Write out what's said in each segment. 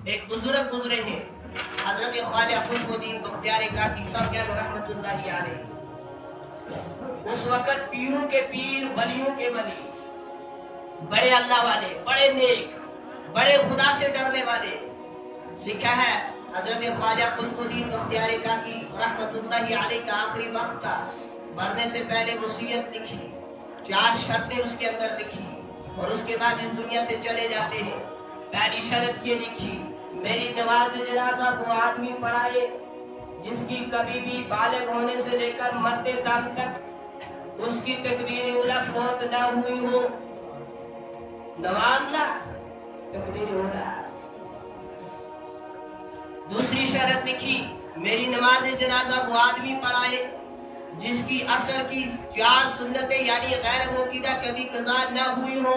ایک بزرگ گزرے ہیں حضرت خواجہ قطبالدین بختیار کاکی صاحب رحمت اللہ علیہ. اس وقت پیروں کے پیر ولیوں کے ولی، بڑے اللہ والے، بڑے نیک، بڑے خدا سے ڈرنے والے. لکھا ہے حضرت خواجہ قطبالدین بختیار کاکی رحمت اللہ علیہ کا آخری وقت تھا. مرنے سے پہلے وصیت لکھی، 4 شرطیں اس کے اندر لکھی اور اس کے بعد اس دنیا سے چلے جاتے ہیں. پہلی شرط یہ لکھی، میری نماز جنازہ وہ آدمی پڑھائے جس کی کبھی بھی بالغ ہونے سے لے کر مرتے دم تک اس کی تکبیر اولیٰ فوت نہ ہوئی ہو. نماز نہ تکبیر اولیٰ. دوسری شرط لکھی، میری نماز جنازہ وہ آدمی پڑھائے جس کی عصر کی 4 سنتیں یعنی غیر موقیدہ کبھی قضا نہ ہوئی ہو.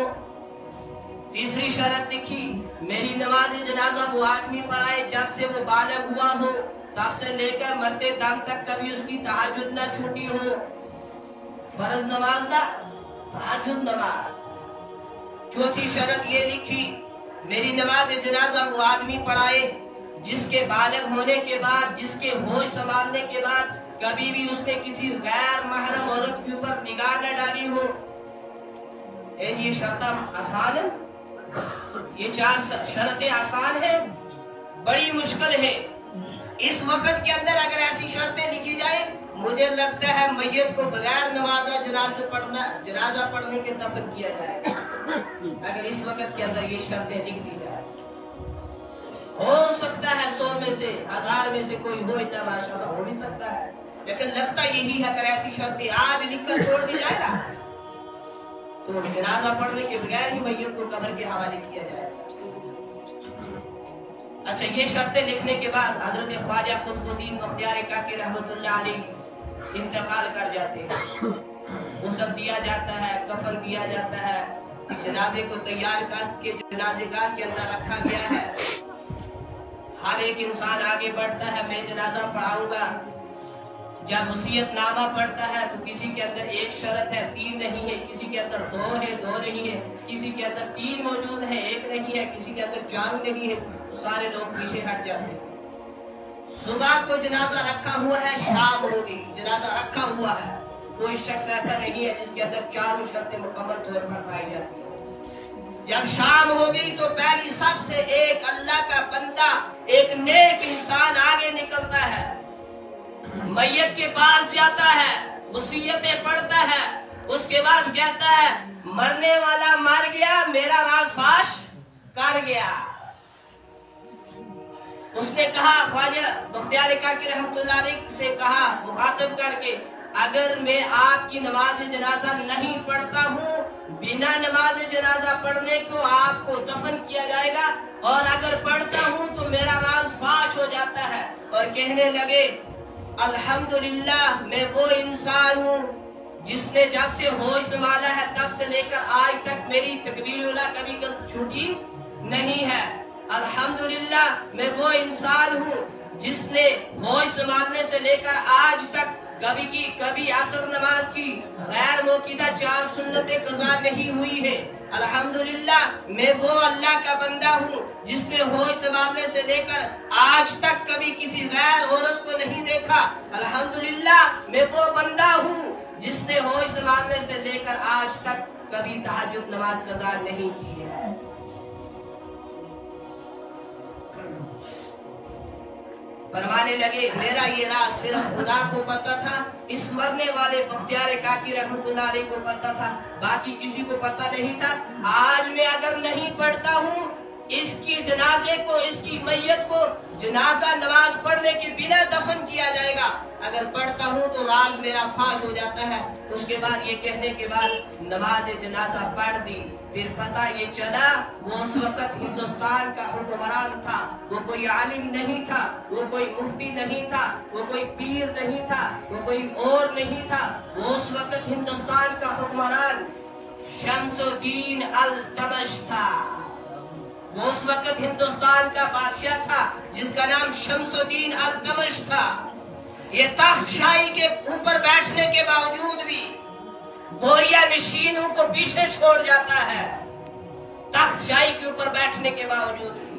تیسری شرط لکھی، میری نماز جنازہ وہ آدمی پڑھائے جب سے وہ بالغ ہوا ہو تب سے لے کر مرتے دم تک کبھی اس کی تہجد نہ چھوٹی ہو. فرض نماز نہ، تہجد نماز. چوتھی شرط یہ لکھی، میری نماز جنازہ وہ آدمی پڑھائے جس کے بالغ ہونے کے بعد، جس کے ہوش سنبھالنے کے بعد کبھی بھی اس نے کسی غیر محرم عورت کے اوپر نگاہ نہ ڈالی ہو. یہ شرطیں آسان ہے، یہ 4 شرطیں آسان ہیں، بڑی مشکل ہے. اس وقت کے اندر اگر ایسی شرطیں لکھی جائے، مجھے لگتا ہے میت کو بغیر نمازہ جنازہ پڑھنے کے دفن کیا جائے اگر اس وقت کے اندر یہ شرطیں لکھ دی جائے. ہو سکتا ہے 100 میں سے 1000 میں سے کوئی ہو اتنا ماشاءاللہ ہو بھی سکتا ہے، لیکن لگتا یہی ہے اگر ایسی شرطیں آج لکھ کر چھوڑ دی جائے گا تو جنازہ پڑھنے کے بغیر ہی میت کو قبر کے حوالے کیا جائے. اچھا، یہ شرطیں لکھنے کے بعد حضرت خواجہ قطبالدین بختیار کاکی رحمت اللہ علیہ انتقال کر جاتے ہیں. غسل دیا جاتا ہے، کفن دیا جاتا ہے، جنازے کو تیار کر کے جنازے گاہ کے اندر رکھا گیا ہے. ہر ایک انسان آگے بڑھتا ہے، میں جنازہ پڑھاؤں گا. جب وصیت نامہ پڑھتا ہے تو کسی کے اندر 1 شرط ہے، 3 نہیں ہے، کسی کے اندر 2 ہے، 2 نہیں ہے، کسی کے اندر 3 موجود ہے، 1 نہیں ہے، کسی کے اندر 4 نہیں ہے. تو سارے لوگ پیچھے ہٹ جاتے ہیں. صبح کو جنازہ رکھا ہوا ہے، شام ہوگی جنازہ رکھا ہوا ہے. کوئی شخص ایسا نہیں ہے جس کے اندر 4 شرطیں مکمل طور پر پائی جاتی ہیں. جب شام ہو گئی تو پہلی صف سے ایک اللہ کا بندہ، ایک نیک انسان آگے نکلتا ہے، میت کے پاس جاتا ہے، وصیتیں پڑھتا ہے. اس کے بعد کہتا ہے، مرنے والا مر گیا، میرا راز فاش کر گیا. اس نے کہا، خواجہ بختیار کاکی رحمت اللہ علیہ سے کہا مخاطب کر کے، اگر میں آپ کی نماز جنازہ نہیں پڑھتا ہوں، بنا نماز جنازہ پڑھنے کو آپ کو دفن کیا جائے گا، اور اگر پڑھتا ہوں تو میرا راز فاش ہو جاتا ہے. اور کہنے لگے، الحمدللہ میں وہ انسان ہوں جس نے جب سے ہوش سنبھالا ہے تب سے لے کر آج تک میری تکبیر اولیٰ کبھی چھوٹی نہیں ہے. الحمدللہ میں وہ انسان ہوں جس نے ہوش سنبھالنے سے لے کر آج تک کبھی عصر نماز کی غیر موقیدہ 4 سنتیں قضا نہیں ہوئی ہے. الحمدللہ میں وہ اللہ کا بندہ ہوں جس نے ہوش سنبھالنے سے لے کر آج تک کبھی کسی غیر عورت کو نہیں دیکھا. الحمدللہ میں وہ بندہ ہوں جس نے ہوش سنبھالنے سے لے کر آج تک کبھی تہجد نماز قضا نہیں کی ہے. فرمانے لگے، میرا یہ راز صرف خدا کو پتہ تھا، اس مرنے والے بختیار کاکی رحمت اللہ علیہ کو پتہ تھا، باقی کسی کو پتہ نہیں تھا. آج میں اگر نہیں پڑھتا ہوں، اس کی جنازے کو، اس کی میت کو جنازہ نماز پڑھنے کے بنا دفن کیا جائے گا. اگر پڑھتا ہوں تو راز میرا فاش ہو جاتا ہے. اس کے بعد یہ کہنے کے بعد نماز جنازہ پڑھ دی. پھر پتہ یہ چلا وہ اس وقت ہندوستان کا حکمران تھا، وہ کوئی عالم نہیں تھا، وہ کوئی مفتی نہیں تھا، وہ کوئی پیر نہیں تھا، وہ کوئی اور نہیں تھا. وہ اس وقت ہندوستان کا حکمران شمس الدین التمش تھا. وہ اس وقت ہندوستان کا بادشاہ تھا جس کا نام شمس الدین التمش تھا. یہ تخت شاہی کے اوپر بیٹھنے کے باوجود بھی بوریا نشینوں کو پیچھے چھوڑ جاتا ہے. تخت شاہی کے اوپر بیٹھنے کے باوجود بھی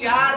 4